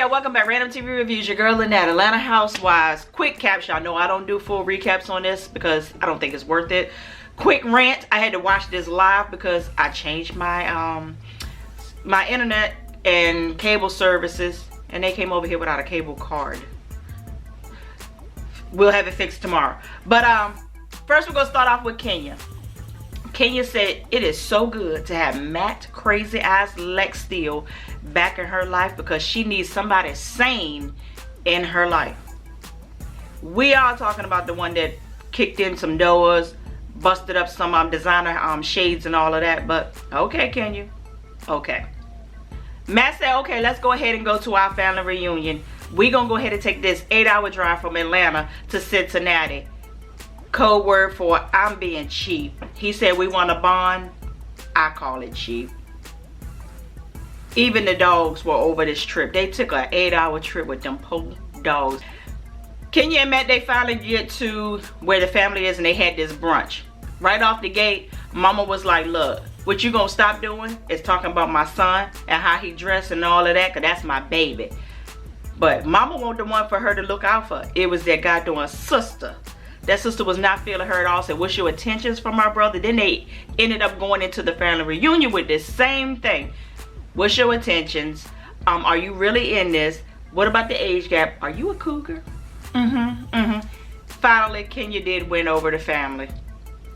y'all, welcome back. Random TV Reviews, your girl Lynette, Atlanta Housewives. Quick caps, y'all know I don't do full recaps on this because I don't think it's worth it. Quick rant, I had to watch this live because I changed my my internet and cable services, and they came over here without a cable card. We'll have it fixed tomorrow. But first we're gonna start off with Kenya. Kenya said it is so good to have Matt Crazy Eyes Lex Steele back in her life because she needs somebody sane in her life. We are talking about the one that kicked in some doors, busted up some designer shades and all of that. But okay, Kenya, okay. Matt said, okay, let's go ahead and go to our family reunion. We're gonna go ahead and take this 8-hour drive from Atlanta to Cincinnati. Code word for I'm being cheap. He said we want a bond. I call it cheap. Even the dogs were over this trip. They took an 8-hour trip with them poor dogs. Kenya and Matt, they finally get to where the family is and they had this brunch. Right off the gate, Mama was like, look, what you gonna stop doing is talking about my son and how he dressed and all of that, because that's my baby. But Mama wanted the one for her to look out for. It was that guy doing sister. That sister was not feeling her at all. Said, what's your intentions for my brother? Then they ended up going into the family reunion with this same thing. What's your intentions? Are you really in this? What about the age gap? Are you a cougar? Finally, Kenya did win over the family.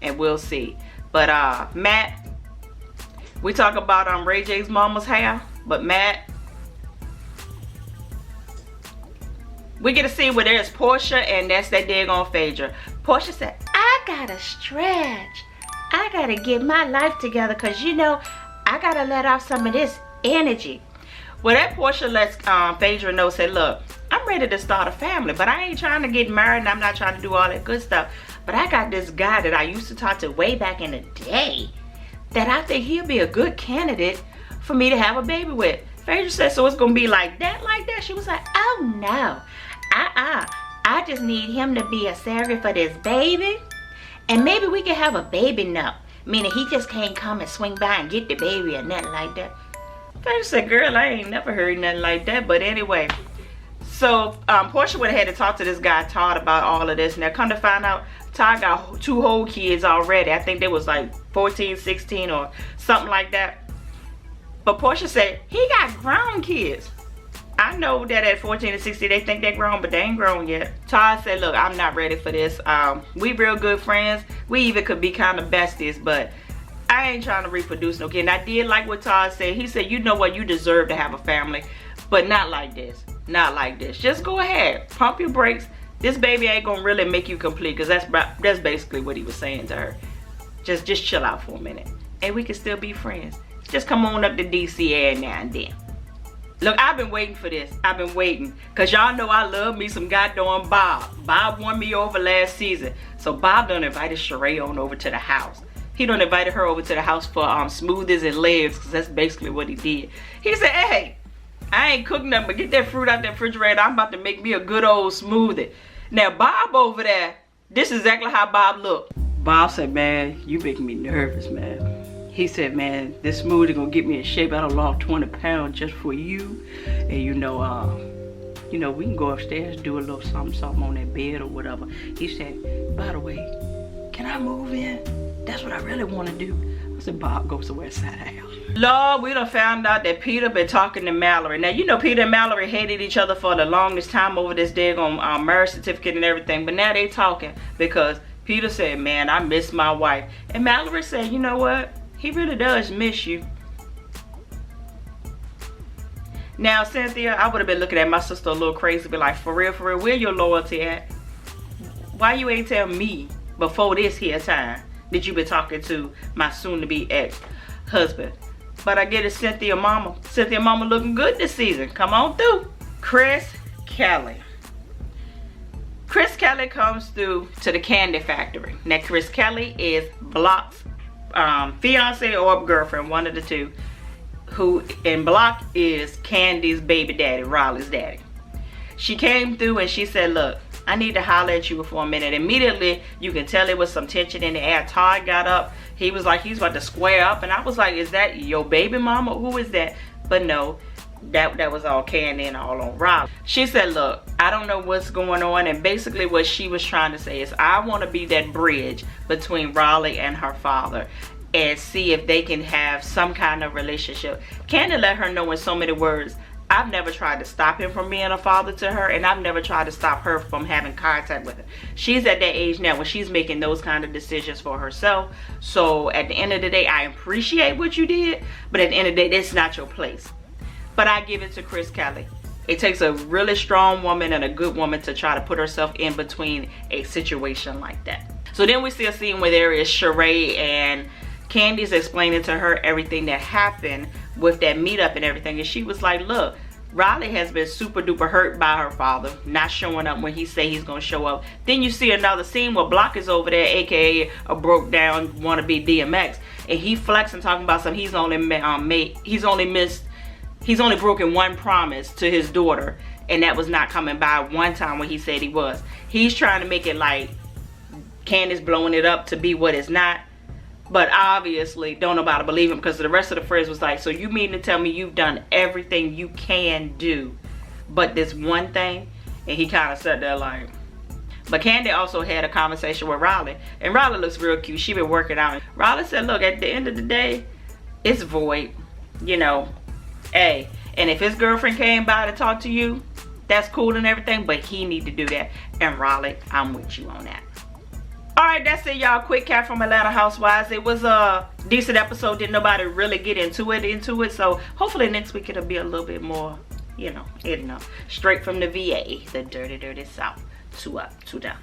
And we'll see. But Matt, we talk about Ray J's mama's hair. But Matt, we get to see where there's Portia, and that's that daggone Phaedra. Portia said, I gotta stretch. I gotta get my life together because, you know, I gotta let off some of this energy. Well, that Portia lets Phaedra know, said, look, I'm ready to start a family, but I ain't trying to get married and I'm not trying to do all that good stuff. But I got this guy that I used to talk to way back in the day that I think he'll be a good candidate for me to have a baby with. Phaedra said, so it's gonna be like that, like that? She was like, oh no. I just need him to be a surrogate for this baby, and maybe we can have a baby now, meaning he just can't come and swing by and get the baby or nothing like that. I said, girl, I ain't never heard nothing like that. But anyway, so Portia would have had to talk to this guy Todd about all of this. Now come to find out, Todd got 2 whole kids already. I think they was like 14, 16 or something like that. But Portia said he got grown kids. I know that at 14 and 16 they think they're grown, but they ain't grown yet. Todd said, look, I'm not ready for this. We real good friends. We even could be kind of besties, but I ain't trying to reproduce no kid. And I did like what Todd said. He said, you know what, you deserve to have a family, but not like this. Not like this. Just go ahead, pump your brakes. This baby ain't gonna really make you complete, because that's basically what he was saying to her. Just chill out for a minute, and we can still be friends. Just come on up to DC every now and then. Look, I've been waiting for this. I've been waiting. Because y'all know I love me some goddamn Bob. Bob won me over last season. So Bob done invited Sheree on over to the house. He done invited her over to the house for smoothies and legs, because that's basically what he did. He said, hey, I ain't cooking nothing but get that fruit out that refrigerator. I'm about to make me a good old smoothie. Now Bob over there, this is exactly how Bob looked. Bob said, man, you making me nervous, man. He said, man, this smoothie gonna get me in shape. I done lost 20 pounds just for you. And you know, we can go upstairs, do a little something on that bed or whatever. He said, by the way, can I move in? That's what I really want to do. I said, Bob, go somewhere inside the house. Lord, we done found out that Peter been talking to Mallory. Now, you know Peter and Mallory hated each other for the longest time over this daggone marriage certificate and everything. But now they talking because Peter said, man, I miss my wife. And Mallory said, you know what? He really does miss you. Now, Cynthia, I would have been looking at my sister a little crazy, be like, for real, where your loyalty at? Why you ain't tell me before this here time that you been talking to my soon-to-be ex-husband? But I get it, Cynthia mama. Cynthia mama looking good this season. Come on through. Chris Kelly. Chris Kelly comes through to the candy factory. Now, Chris Kelly is Block's fiance or girlfriend, one of the two, who in Block is Candy's baby daddy, Riley's daddy. She came through and she said, look, I need to holler at you for a minute. Immediately, you can tell there was some tension in the air. Todd got up. He was like, he's about to square up. And I was like, is that your baby mama? Who is that? But no, That was all Candy and all on Raleigh. She said, look, I don't know what's going on, and basically what she was trying to say is, I want to be that bridge between Raleigh and her father and see if they can have some kind of relationship. Candy let her know in so many words, I've never tried to stop him from being a father to her, and I've never tried to stop her from having contact with him. She's at that age now when she's making those kind of decisions for herself. So at the end of the day, I appreciate what you did, but at the end of the day, that's not your place. But I give it to Chris Kelly. It takes a really strong woman and a good woman to try to put herself in between a situation like that. So then we see a scene where there is Sheree and Candy's explaining to her everything that happened with that meetup and everything. And she was like, look, Riley has been super duper hurt by her father not showing up when he say he's gonna show up. Then you see another scene where Block is over there, aka a broke down wannabe DMX, and he flexing talking about something. He's only broken one promise to his daughter, and that was not coming by one time when he said he was. He's trying to make it like Candace blowing it up to be what it's not. But obviously, don't nobody believe him, because the rest of the friends was like, so you mean to tell me you've done everything you can do but this one thing? And he kind of sat there like... But Candy also had a conversation with Riley, and Riley looks real cute. She been working out. Riley said, look, at the end of the day, it's void, you know. Hey, and if his girlfriend came by to talk to you, that's cool and everything, but he need to do that. And Riley, I'm with you on that. Alright, that's it, y'all. Quick cat from Atlanta Housewives. It was a decent episode. Didn't nobody really get into it. So hopefully next week it'll be a little bit more, you know, straight from the VA, the dirty, dirty South. 2 up, 2 down.